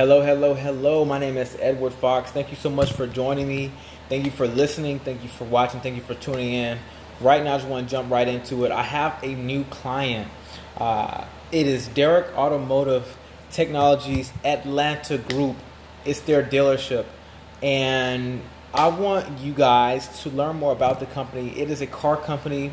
Hello, hello, hello. My name is Edward Fox. Thank you so much for joining me. Thank you for listening. Thank you for watching. Thank you for tuning in. Right now, I just want to jump right into it. I have a new client. It is Derek Automotive Technologies Atlanta Group. It's their dealership. And I want you guys to learn more about the company. It is a car company.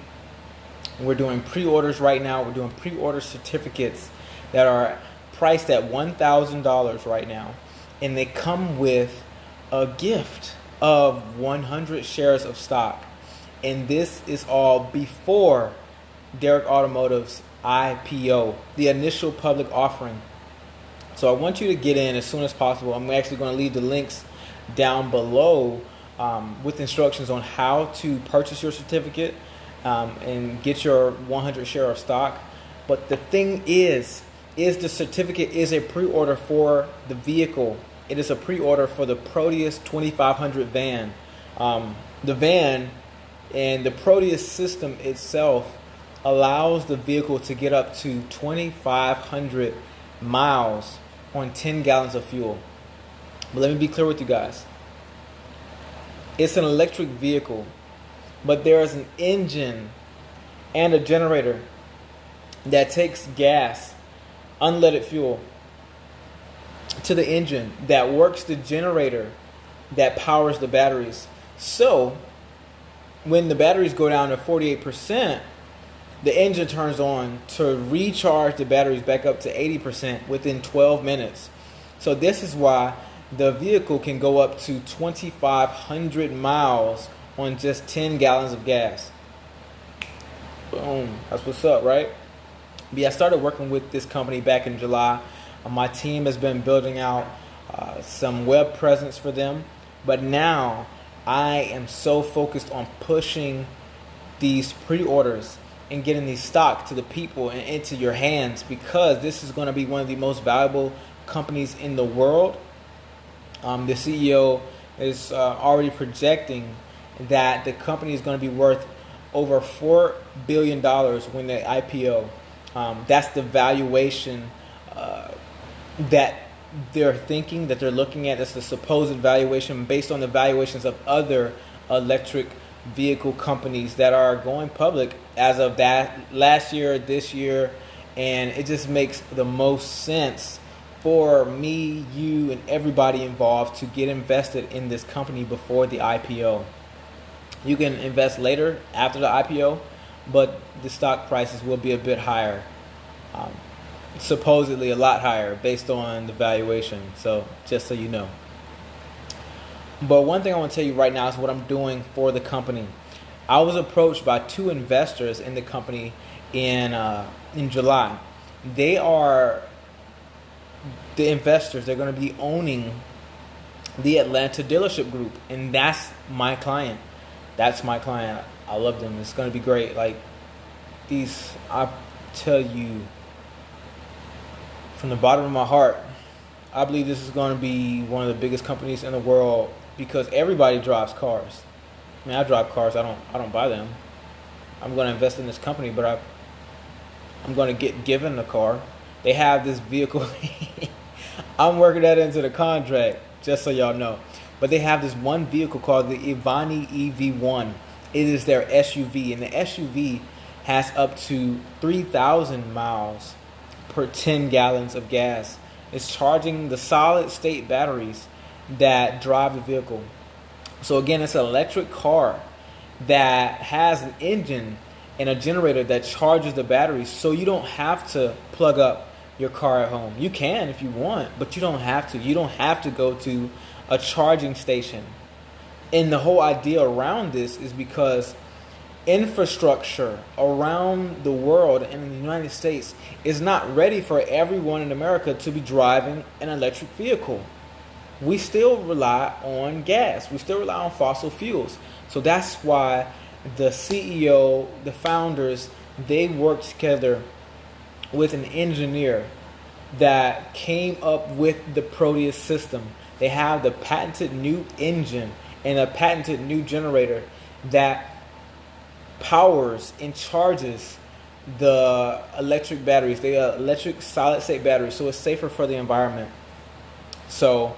We're doing pre-orders right now. We're doing pre-order certificates that are priced at $1,000 right now, and they come with a gift of 100 shares of stock. And this is all before Derek Automotive's IPO, the initial public offering. So I want you to get in as soon as possible. I'm actually going to leave the links down below with instructions on how to purchase your certificate and get your 100 share of stock. But the thing is the certificate is a pre-order for the vehicle. It is a pre-order for the Proteus 2500 van. The van and the Proteus system itself allows the vehicle to get up to 2,500 miles on 10 gallons of fuel. But let me be clear with you guys. It's an electric vehicle, but there is an engine and a generator that takes gas, unleaded fuel, to the engine that works the generator that powers the batteries. So when the batteries go down to 48%, the engine turns on to recharge the batteries back up to 80% within 12 minutes. So this is why the vehicle can go up to 2,500 miles on just 10 gallons of gas. Boom. That's what's up, right? But yeah, I started working with this company back in July. My team has been building out some web presence for them. But now I am so focused on pushing these pre-orders and getting these stock to the people and into your hands, because this is going to be one of the most valuable companies in the world. The CEO is already projecting that the company is going to be worth over $4 billion when they IPO. That's the valuation that they're thinking, that they're looking at. That's the supposed valuation based on the valuations of other electric vehicle companies that are going public as of that last year, this year. And it just makes the most sense for me, you, and everybody involved to get invested in this company before the IPO. You can invest later after the IPO, but the stock prices will be a bit higher, supposedly a lot higher based on the valuation. So just so you know. But one thing I want to tell you right now is what I'm doing for the company. I was approached by two investors in the company in July. They are the investors. They're going to be owning the Atlanta dealership group, and that's my client. That's my client. I love them. It's going to be great. Like these, I tell you from the bottom of my heart, I believe this is going to be one of the biggest companies in the world, because everybody drives cars. I mean, I drive cars. I don't buy them. I'm going to invest in this company, but I'm going to get given the car. They have this vehicle. I'm working that into the contract, just so y'all know. But they have this one vehicle called the Ivani EV1. It is their SUV, and the SUV has up to 3,000 miles per 10 gallons of gas. It's charging the solid state batteries that drive the vehicle. So again, it's an electric car that has an engine and a generator that charges the batteries, so you don't have to plug up your car at home. You can if you want, but you don't have to. You don't have to go to a charging station. And the whole idea around this is because infrastructure around the world and in the United States is not ready for everyone in America to be driving an electric vehicle. We still rely on gas. We still rely on fossil fuels. So that's why the CEO, the founders, they worked together with an engineer that came up with the Proteus system. They have the patented new engine and a patented new generator that powers and charges the electric batteries. They are electric solid state batteries, so it's safer for the environment. So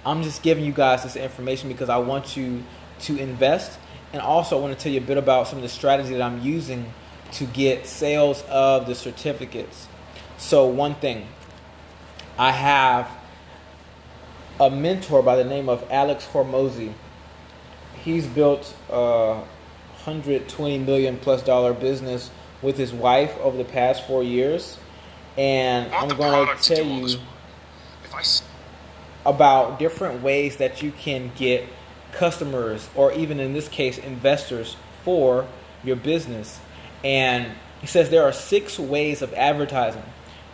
I'm just giving you guys this information because I want you to invest, and also I want to tell you a bit about some of the strategies that I'm using to get sales of the certificates. So one thing, I have a mentor by the name of Alex Hormozi. He's built a $120 million plus business with his wife over the past 4 years, and I'm going to tell you about different ways that you can get customers, or even in this case investors, for your business. And he says there are 6 ways of advertising.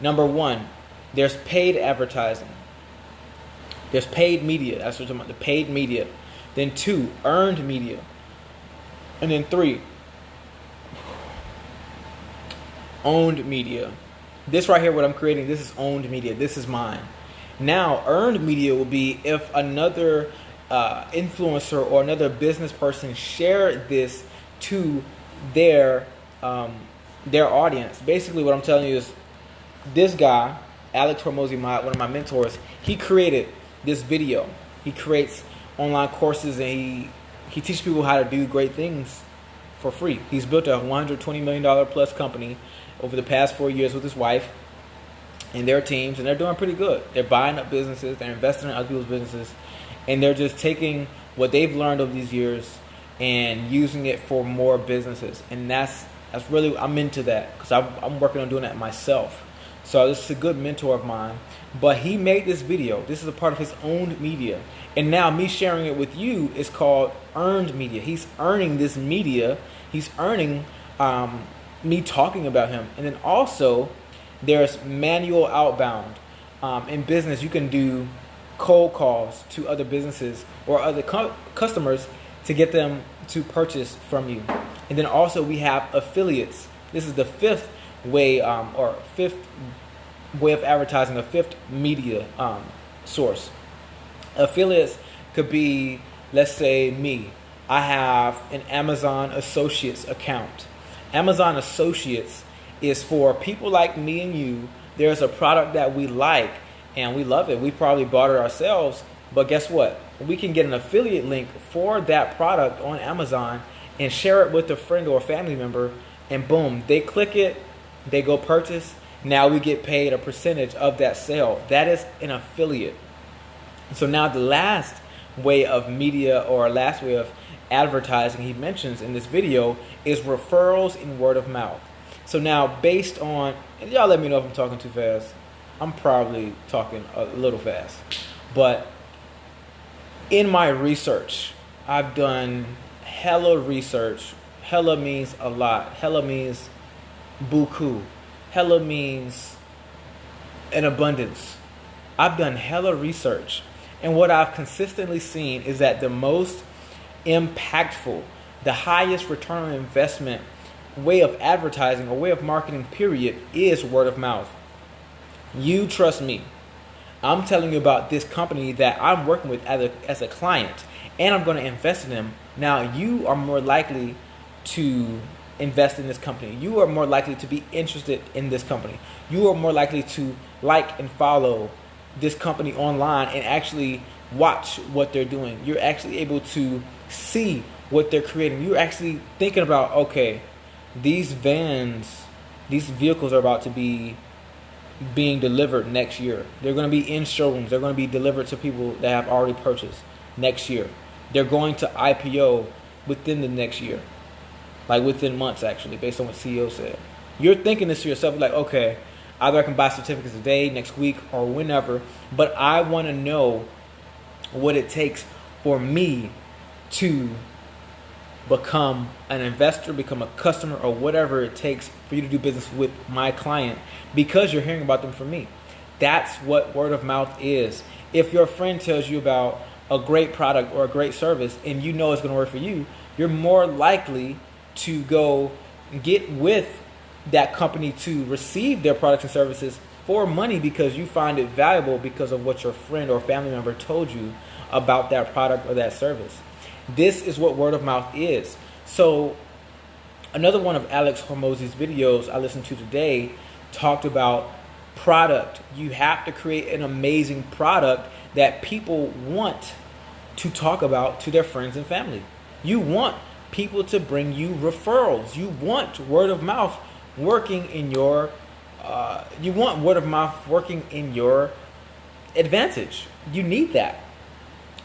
Number 1, there's paid advertising. There's paid media. That's what I'm talking about, the paid media. Then 2, earned media. And then 3, owned media. This right here, what I'm creating, this is owned media. This is mine. Now, earned media will be if another influencer or another business person shared this to their audience. Basically, what I'm telling you is, this guy, Alex Hormozi, one of my mentors, he created this video. He creates online courses, and he teaches people how to do great things for free. He's built a $120 million plus company over the past 4 years with his wife and their teams, and they're doing pretty good. They're buying up businesses, they're investing in other people's businesses, and they're just taking what they've learned over these years and using it for more businesses. And that's really, I'm into that because I'm working on doing that myself. So this is a good mentor of mine. But he made this video. This is a part of his owned media. And now me sharing it with you is called earned media. He's earning this media. He's earning me talking about him. And then also there's manual outbound. In business, you can do cold calls to other businesses or other customers to get them to purchase from you. And then also we have affiliates. This is the 5th way, or 5th way of advertising, a 5th media source. Affiliates could be, let's say me. I have an Amazon Associates account. Amazon Associates is for people like me and you. There's a product that we like and we love it. We probably bought it ourselves, but guess what? We can get an affiliate link for that product on Amazon and share it with a friend or a family member, and boom, they click it, they go purchase. Now we get paid a percentage of that sale. That is an affiliate. So now the last way of media, or last way of advertising he mentions in this video, is referrals and word of mouth. So now based on, and y'all let me know if I'm talking too fast. I'm probably talking a little fast. But in my research, I've done hella research. Hella means a lot. Hella means buku. Hella means an abundance. I've done hella research. And what I've consistently seen is that the most impactful, the highest return on investment way of advertising or way of marketing, period, is word of mouth. You trust me. I'm telling you about this company that I'm working with as a client, and I'm going to invest in them. Now, you are more likely to invest in this company. You are more likely to be interested in this company. You are more likely to like and follow this company online and actually watch what they're doing. You're actually able to see what they're creating. You're actually thinking about, okay, these vehicles are about to be being delivered next year. They're going to be in showrooms. They're going to be delivered to people that have already purchased next year. They're going to IPO within the next year. Like within months, actually, based on what CEO said. You're thinking this to yourself, like, okay, either I can buy certificates today, next week, or whenever, but I want to know what it takes for me to become an investor, become a customer, or whatever it takes for you to do business with my client, because you're hearing about them from me. That's what word of mouth is. If your friend tells you about a great product or a great service and you know it's going to work for you, you're more likely to go get with that company to receive their products and services for money because you find it valuable because of what your friend or family member told you about that product or that service. This is what word of mouth is. So another one of Alex Hormozi's videos I listened to today talked about product. You have to create an amazing product that people want to talk about to their friends and family. You want people to bring you referrals. You want word of mouth working in your advantage. You need that.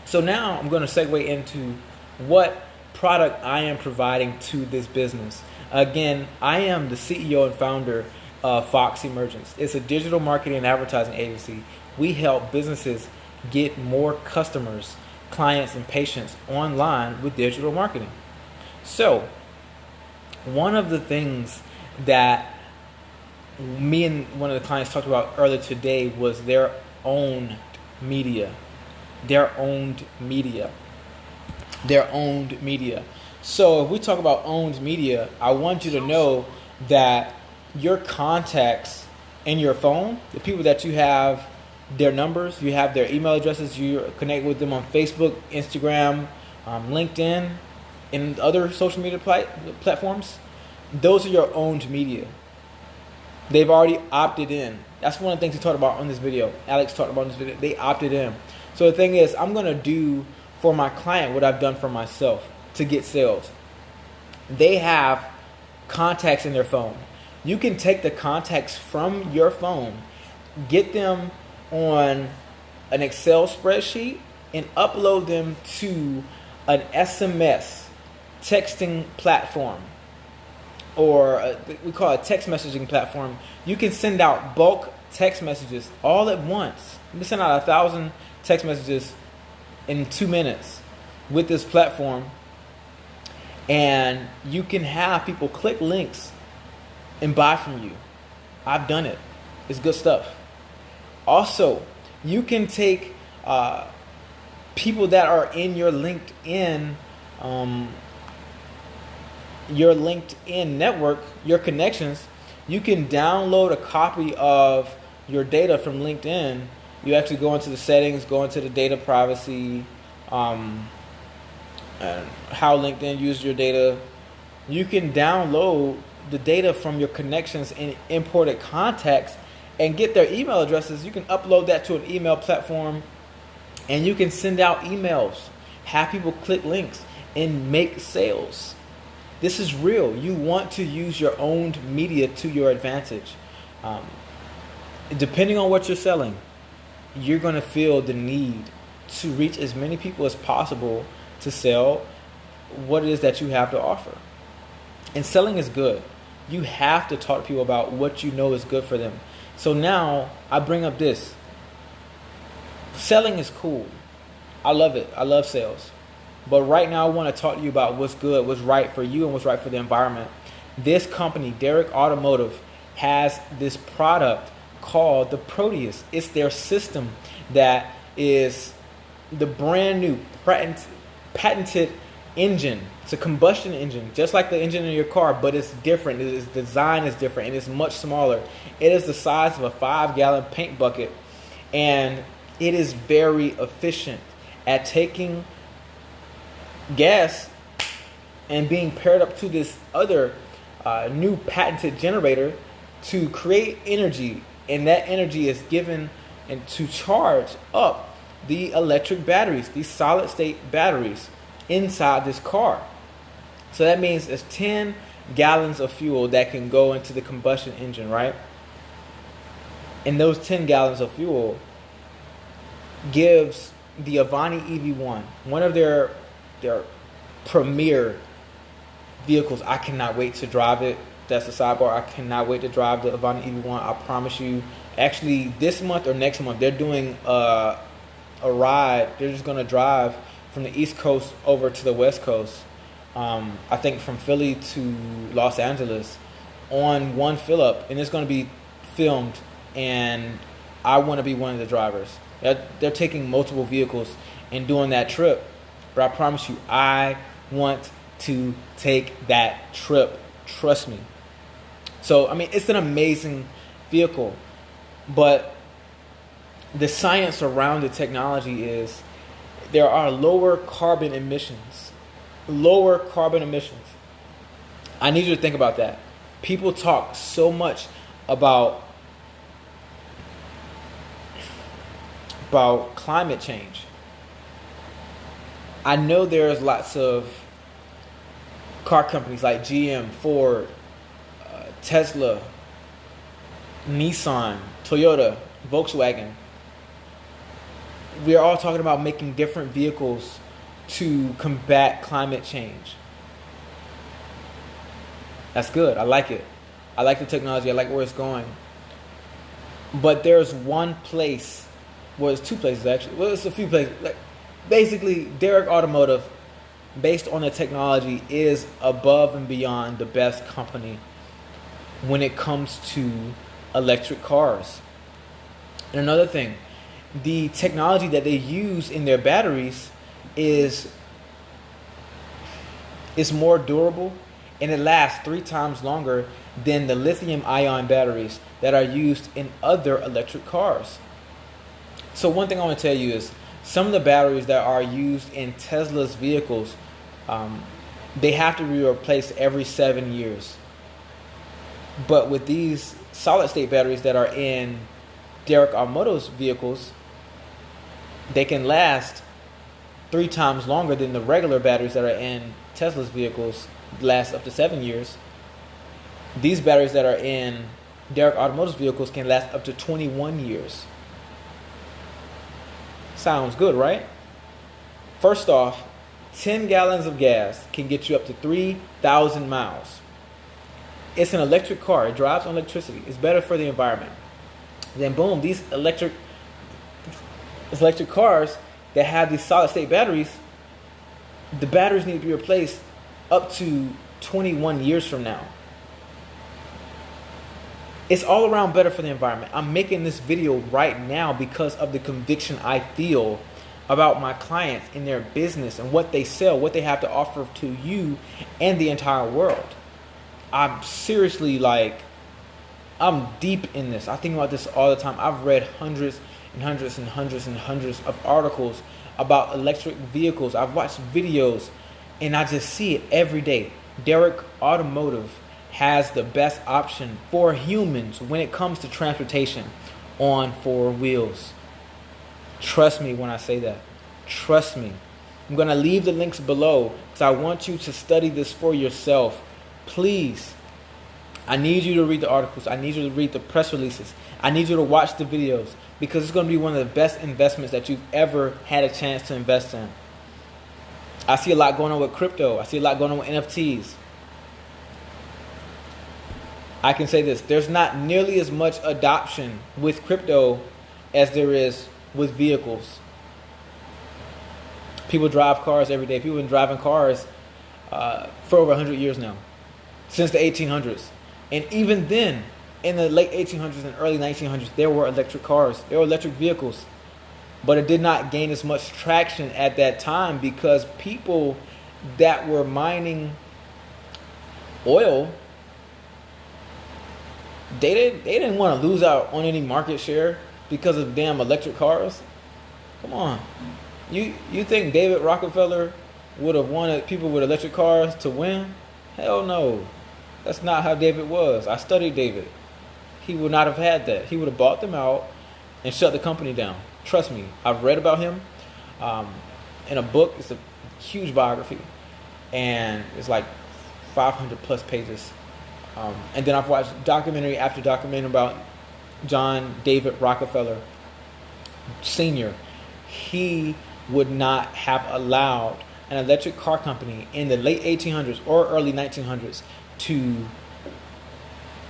So now I'm going to segue into what product I am providing to this business. Again, I am the CEO and founder of Fox Emergence. It's a digital marketing and advertising agency. We help businesses get more customers, clients, and patients online with digital marketing. So, one of the things that me and one of the clients talked about earlier today was their owned media. Their owned media. So if we talk about owned media, I want you to know that your contacts in your phone, the people that you have their numbers, you have their email addresses, you connect with them on Facebook, Instagram, LinkedIn, and other social media platforms, those are your owned media. They've already opted in. That's one of the things he talked about on this video. Alex talked about in this video. They opted in. So the thing is, I'm going to do for my client what I've done for myself to get sales. They have contacts in their phone. You can take the contacts from your phone, get them on an Excel spreadsheet, and upload them to an SMS texting platform, or we call it text messaging platform. You can send out bulk text messages all at once. You can send out 1,000 text messages in 2 minutes with this platform, and you can have people click links and buy from you. I've done it. It's good stuff. Also, you can take people that are in your LinkedIn network, your connections. You can download a copy of your data from LinkedIn. You actually go into the settings, go into the data privacy, and how LinkedIn uses your data. You can download the data from your connections and imported contacts and get their email addresses. You can upload that to an email platform, and you can send out emails, have people click links, and make sales. This is real. You want to use your owned media to your advantage. Depending on what you're selling, you're going to feel the need to reach as many people as possible to sell what it is that you have to offer. And selling is good. You have to talk to people about what you know is good for them. So now I bring up this. Selling is cool. I love it. I love sales. But right now I want to talk to you about what's good, what's right for you, and what's right for the environment. This company, Derek Automotive, has this product called the Proteus. It's their system that is the brand new patented engine. It's a combustion engine, just like the engine in your car, but it's different. Its design is different, and it's much smaller. It is the size of a 5-gallon paint bucket, and it is very efficient at taking gas and being paired up to this other new patented generator to create energy, and that energy is given and to charge up the electric batteries, these solid state batteries inside this car. So that means it's 10 gallons of fuel that can go into the combustion engine, right? And those 10 gallons of fuel gives the Avani EV1, one of their premier vehicles. I cannot wait to drive it. That's a sidebar. I cannot wait to drive the Avani EV1. I promise you. Actually, this month or next month, they're doing a ride. They're just going to drive from the East Coast over to the West Coast. I think from Philly to Los Angeles on one fill up, and it's going to be filmed, and I want to be one of the drivers. They're taking multiple vehicles and doing that trip, but I promise you, I want to take that trip. Trust me. So, I mean, it's an amazing vehicle, but the science around the technology is there are lower carbon emissions. Lower carbon emissions. I need you to think about that. People talk so much about about climate change. I know there's lots of car companies like GM, Ford, Tesla, Nissan, Toyota, Volkswagen. We are all talking about making different vehicles to combat climate change. That's good. I like it. I like the technology. I like where it's going. But there's one place, well, it's two places actually. Well, it's a few places. Like, basically, Derek Automotive, based on the technology, is above and beyond the best company when it comes to electric cars. And another thing, the technology that they use in their batteries is more durable, and it lasts 3 times longer than the lithium-ion batteries that are used in other electric cars. So one thing I want to tell you is some of the batteries that are used in Tesla's vehicles, they have to be replaced every 7 years. But with these solid-state batteries that are in Derek Automotive's vehicles, they can last 3 times longer than the regular batteries that are in Tesla's vehicles, last up to 7 years. These batteries that are in Derek Automotive's vehicles can last up to 21 years. Sounds good, right? First off, 10 gallons of gas can get you up to 3,000 miles. It's an electric car. It drives on electricity. It's better for the environment. Then boom, these electric cars that have these solid state batteries, the batteries need to be replaced up to 21 years from now. It's all around better for the environment. I'm making this video right now because of the conviction I feel about my clients in their business and what they sell, what they have to offer to you and the entire world. I'm seriously I'm deep in this. I think about this all the time. I've read hundreds and hundreds and hundreds and hundreds of articles about electric vehicles. I've watched videos and I just see it every day. Derek Automotive has the best option for humans when it comes to transportation on 4 wheels. Trust me when I say that. Trust me. I'm going to leave the links below because I want you to study this for yourself. Please. I need you to read the articles. I need you to read the press releases. I need you to watch the videos because it's going to be one of the best investments that you've ever had a chance to invest in. I see a lot going on with crypto. I see a lot going on with NFTs. I can say this. There's not nearly as much adoption with crypto as there is with vehicles. People drive cars every day. People have been driving cars for over 100 years now. Since the 1800s. And even then, in the late 1800s and early 1900s, there were electric cars. There were electric vehicles. But it did not gain as much traction at that time because people that were mining oil, they didn't want to lose out on any market share because of damn electric cars. Come on. You think David Rockefeller would have wanted people with electric cars to win? Hell no. That's not how David was. I studied David. He would not have had that. He would have bought them out and shut the company down. Trust me. I've read about him in a book. It's a huge biography. And it's like 500 plus pages. And then I've watched documentary after documentary about John David Rockefeller Sr. He would not have allowed an electric car company in the late 1800s or early 1900s to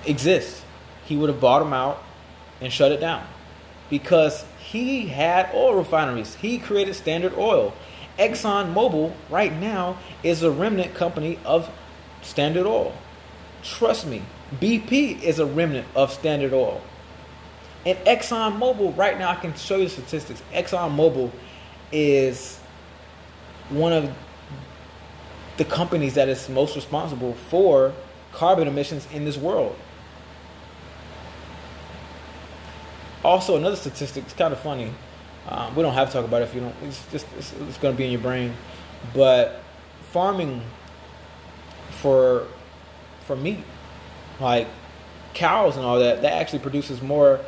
exist. He would have bought them out and shut it down because he had oil refineries. He created Standard Oil. ExxonMobil right now is a remnant company of Standard Oil. Trust me, BP is a remnant of Standard Oil. And ExxonMobil, right now, I can show you the statistics. ExxonMobil is one of the companies that is most responsible for carbon emissions in this world. Also, another statistic, it's kind of funny. We don't have to talk about it if you don't. It's going to be in your brain. But farming for meat, like cows and all that, that actually produces more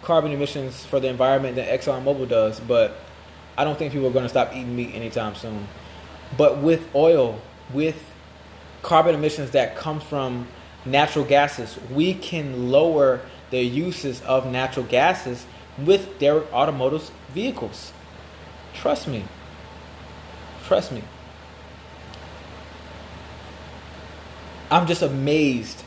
carbon emissions for the environment than ExxonMobil does, but I don't think people are going to stop eating meat anytime soon. But with oil, with carbon emissions that come from natural gases, we can lower the uses of natural gases with Derek Automotive's vehicles. Trust me. Trust me. I'm just amazed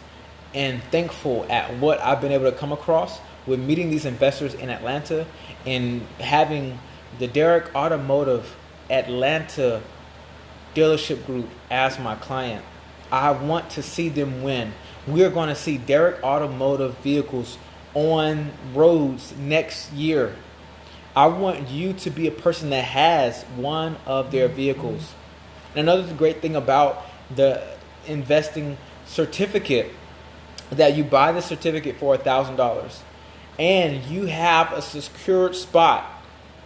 and thankful at what I've been able to come across with meeting these investors in Atlanta and having the Derek Automotive Atlanta dealership group as my client. I want to see them win. We're going to see Derek Automotive vehicles on roads next year. I want you to be a person that has one of their vehicles. And another great thing about the investing certificate, that you buy the certificate for $1,000 and you have a secured spot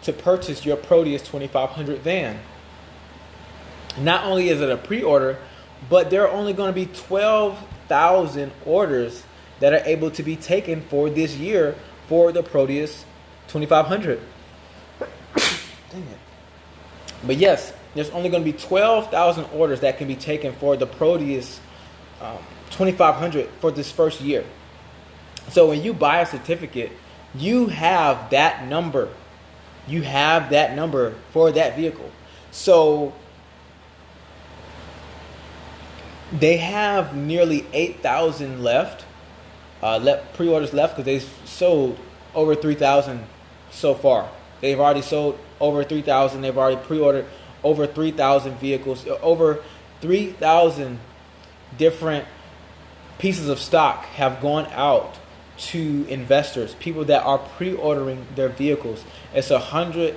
to purchase your Proteus 2500 van. Not only is it a pre-order, but there are only going to be 12,000 orders that are able to be taken for this year for the Proteus 2500. Dang it. But yes, there's only going to be 12,000 orders that can be taken for the Proteus 2500 for this first year. So when you buy a certificate, you have that number. You have that number for that vehicle. So they have nearly 8,000 left, pre-orders left, because they've sold over 3,000 so far. They've already sold over 3,000. They've already pre-ordered over 3,000 vehicles, over 3,000 different pieces of stock have gone out to investors, people that are pre-ordering their vehicles. It's 100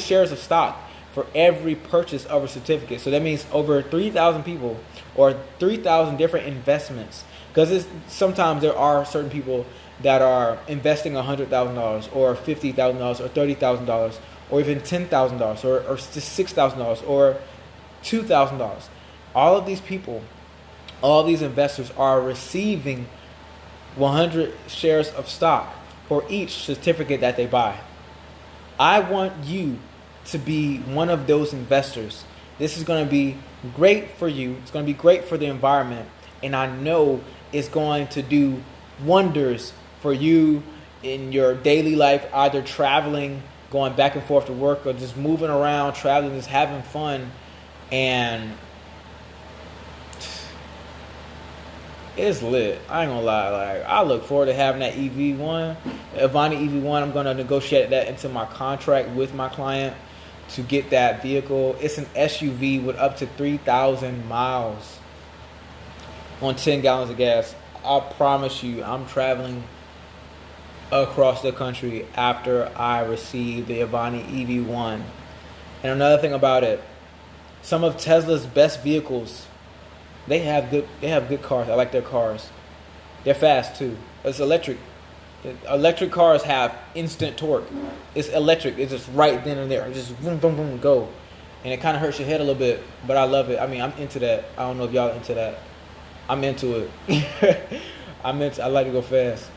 shares of stock for every purchase of a certificate. So that means over 3,000 people or 3,000 different investments. Because sometimes there are certain people that are investing $100,000 or $50,000 or $30,000 or even $10,000 or just $6,000 or $2,000. All of these people, all these investors are receiving 100 shares of stock for each certificate that they buy. I want you to be one of those investors. This is going to be great for you. It's going to be great for the environment. And I know it's going to do wonders for you in your daily life, either traveling, going back and forth to work, or just moving around, traveling, just having fun. And it's lit. I ain't gonna lie. Like, I look forward to having that EV1, Avani EV1. I'm gonna negotiate that into my contract with my client to get that vehicle. It's an SUV with up to 3,000 miles on 10 gallons of gas. I promise you, I'm traveling across the country after I receive the Avani EV1. And another thing about it, some of Tesla's best vehicles, they have good cars. I like their cars. They're fast too. It's electric. Electric cars have instant torque. It's electric. It's just right then and there. It's just boom, boom, boom, go. And it kind of hurts your head a little bit, but I love it. I mean, I'm into that. I don't know if y'all are into that. I'm into it. I like to go fast.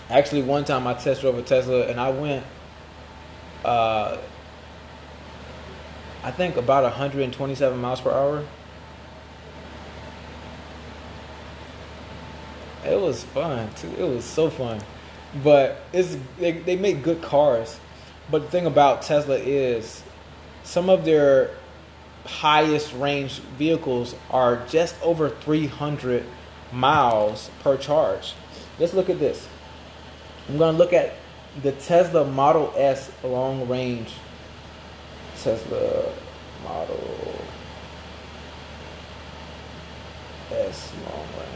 Actually, one time I test drove a Tesla and I went, I think about 127 miles per hour. It was fun too. It was so fun. But they make good cars. But the thing about Tesla is some of their highest range vehicles are just over 300 miles per charge. Let's look at this. I'm going to look at the Tesla Model S long range. Tesla Model S long range.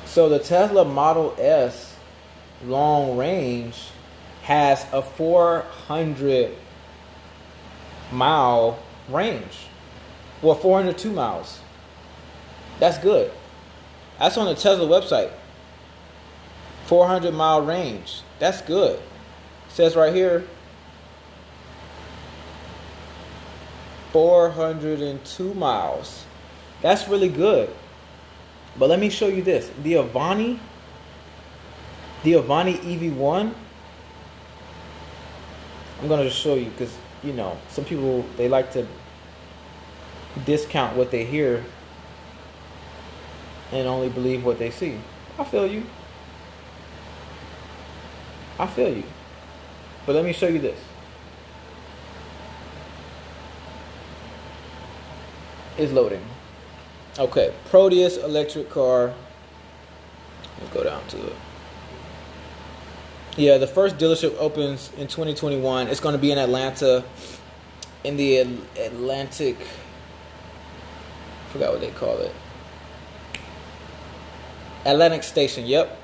So the Tesla Model S long range has a 400 mile range. Well, 402 miles. That's good. That's on the Tesla website. 400 mile range. That's good. It says right here, 402 miles. That's really good. But let me show you this. The Avani EV1, I'm going to just show you because, you know, some people, they like to discount what they hear and only believe what they see. I feel you. But let me show you this. It's loading. Okay, Proteus electric car. Let's go down to it. Yeah, the first dealership opens in 2021. It's going to be in Atlanta, in the Atlantic. I forgot what they call it. Atlantic Station. Yep.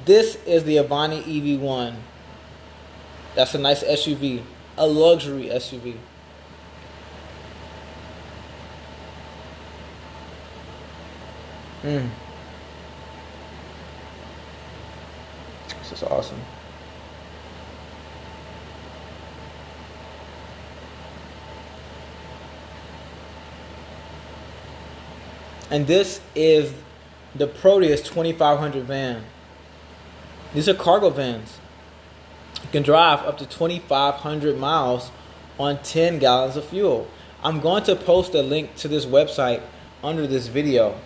This is the Avani EV1. That's a nice SUV, a luxury SUV. This is awesome. And this is the Proteus 2500 van. These are cargo vans. You can drive up to 2,500 miles on 10 gallons of fuel. I'm going to post a link to this website under this video.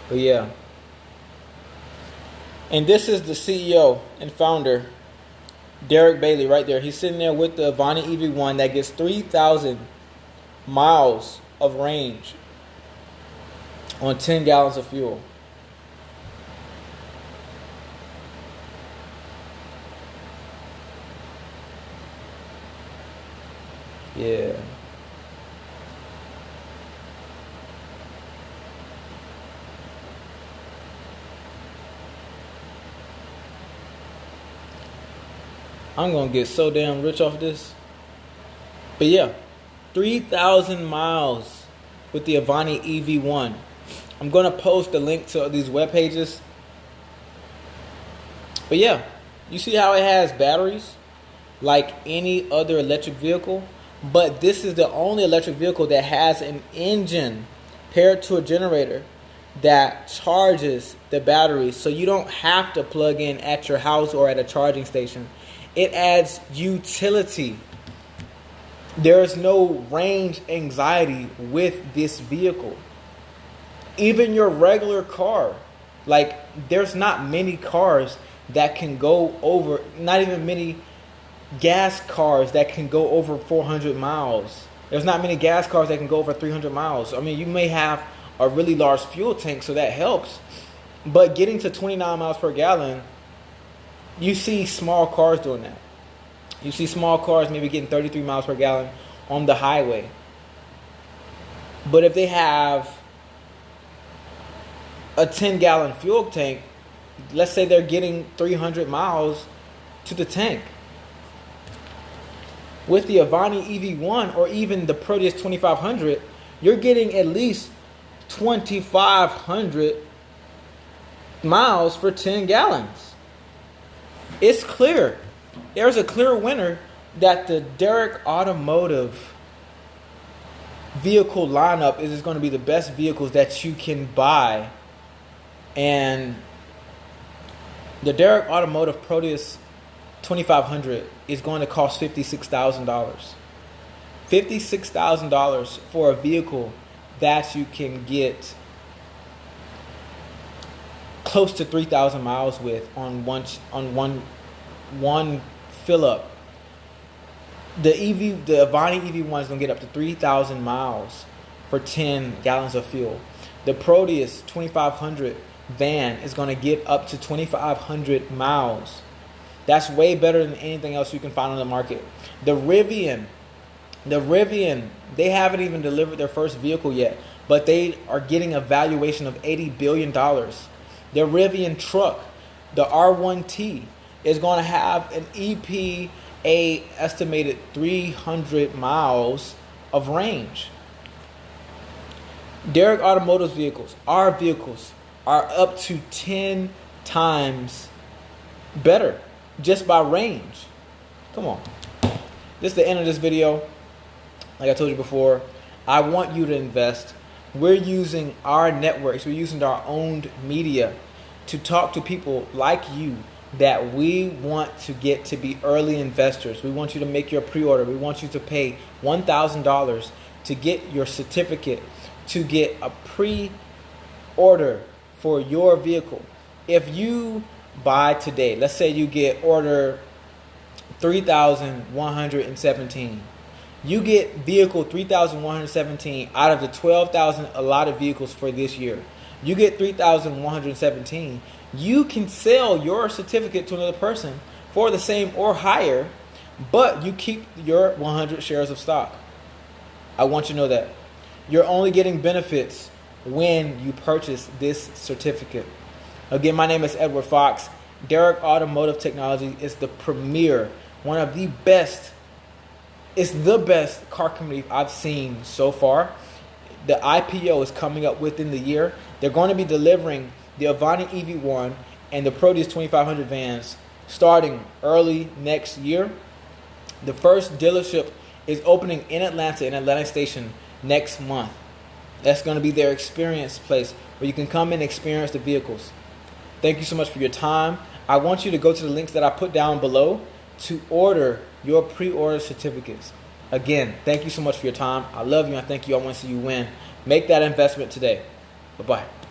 But yeah. And this is the CEO and founder, Derek Bailey, right there. He's sitting there with the Avani EV1 that gets 3,000 miles of range on 10 gallons of fuel. Yeah. I'm going to get so damn rich off this. But yeah, 3,000 miles with the Avani EV1. I'm going to post a link to these web pages. But yeah, you see how it has batteries like any other electric vehicle? But this is the only electric vehicle that has an engine paired to a generator that charges the batteries. So you don't have to plug in at your house or at a charging station. It adds utility. There is no range anxiety with this vehicle. Even your regular car, like there's not many cars that can go over, not even many gas cars that can go over 400 miles. There's not many gas cars that can go over 300 miles. I mean, you may have a really large fuel tank, so that helps. But getting to 29 miles per gallon, you see small cars doing that. You see small cars maybe getting 33 miles per gallon on the highway. But if they have a 10-gallon fuel tank, let's say they're getting 300 miles to the tank. With the Avani EV1 or even the Proteus 2500, you're getting at least 2,500 miles for 10 gallons. It's clear. There's a clear winner that the Derek Automotive vehicle lineup is going to be the best vehicles that you can buy. And the Derek Automotive Proteus 2500 is going to cost $56,000. $56,000 for a vehicle that you can get close to 3,000 miles with on one fill up. The Avani EV1 is going to get up to 3,000 miles for 10 gallons of fuel. The Proteus 2500 van is going to get up to 2,500 miles. That's way better than anything else you can find on the market. The Rivian, they haven't even delivered their first vehicle yet, but they are getting a valuation of $80 billion. The Rivian truck, the R1T, is going to have an EPA estimated 300 miles of range. Derek Automotive's vehicles, our vehicles, are up to 10 times better just by range. Come on. This is the end of this video. Like I told you before, I want you to invest. We're using our networks, we're using our owned media to talk to people like you that we want to get to be early investors. We want you to make your pre-order. We want you to pay $1,000 to get your certificate, to get a pre-order for your vehicle. If you buy today, let's say you get order 3,117. You get vehicle 3,117 out of the 12,000 allotted vehicles for this year. You get 3,117. You can sell your certificate to another person for the same or higher, but you keep your 100 shares of stock. I want you to know that. You're only getting benefits when you purchase this certificate. Again, my name is Edward Fox. Derek Automotive Technology is the premier, one of the best. It's the best car company I've seen so far. The IPO is coming up within the year. They're going to be delivering the Avani EV1 and the Proteus 2500 vans starting early next year. The first dealership is opening in Atlanta, in Atlantic Station, next month. That's going to be their experience place where you can come and experience the vehicles. Thank you so much for your time. I want you to go to the links that I put down below to order your pre-order certificates. Again, thank you so much for your time. I love you and I thank you. I want to see you win. Make that investment today. Bye-bye.